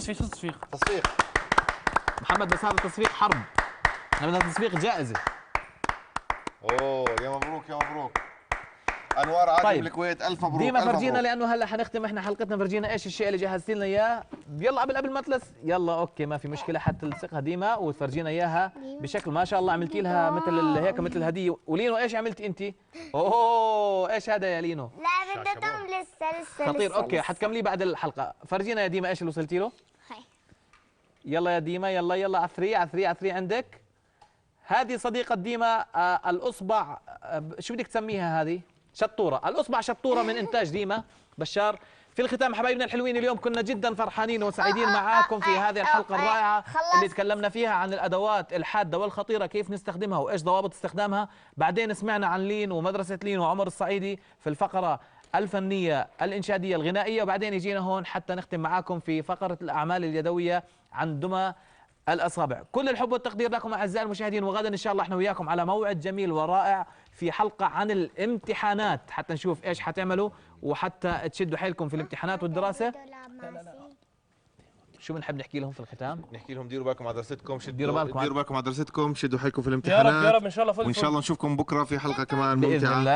تصفيق. محمد بس هذا تصفيق حرب، احنا بدنا تصفيق جائزه. اوه يا مبروك يا مبروك. انوار عادل طيب. بالكويت، الف مبروك. ديما ألف فرجينا مبروك. لانه هلا حنختم احنا حلقتنا، فرجينا ايش الشيء اللي جهزت لنا اياه. يلا قبل ما تلس، يلا اوكي ما في مشكله، حتلصقها ديما وتفرجينا اياها بشكل ما شاء الله. عملتي لها مثل هيك مثل هديه. ولينو ايش عملتي انت؟ اوه ايش هذا يا لينو؟ لا بدها تم لسه خطير. اوكي حتكمليه بعد الحلقه. فرجينا يا ديما ايش اللي وصلتي له. هاي يلا يا ديما، يلا يلا عثري عثري عثري عندك. هذه صديقة ديما الأصبع، شو بدك تسميها هذه؟ شطورة، الأصبع شطورة من إنتاج ديما بشار. في الختام حبايبنا الحلوين، اليوم كنا جدا فرحانين وسعيدين معاكم في هذه الحلقة الرائعة اللي تكلمنا فيها عن الأدوات الحادة والخطيرة كيف نستخدمها وإيش ضوابط استخدامها. بعدين سمعنا عن لين ومدرسة لين وعمر الصعيدي في الفقرة الفنية الإنشادية الغنائية، وبعدين يجينا هون حتى نختم معاكم في فقرة الأعمال اليدوية عن دمى الأصابع. كل الحب والتقدير لكم أعزائي المشاهدين، وغدا إن شاء الله احنا وياكم على موعد جميل ورائع في حلقة عن الامتحانات، حتى نشوف إيش حتعملوا وحتى تشدوا حيلكم في الامتحانات والدراسة. شو بنحب نحكي لهم في الختام؟ نحكي لهم ديروا بالكم على دراستكم، ديروا بالكم على دراستكم، شدوا حيلكم في يا الامتحانات. رب يا رب ان شاء الله فل وان شاء الله نشوفكم بكره في حلقه كمان بإذن ممتعه. الله.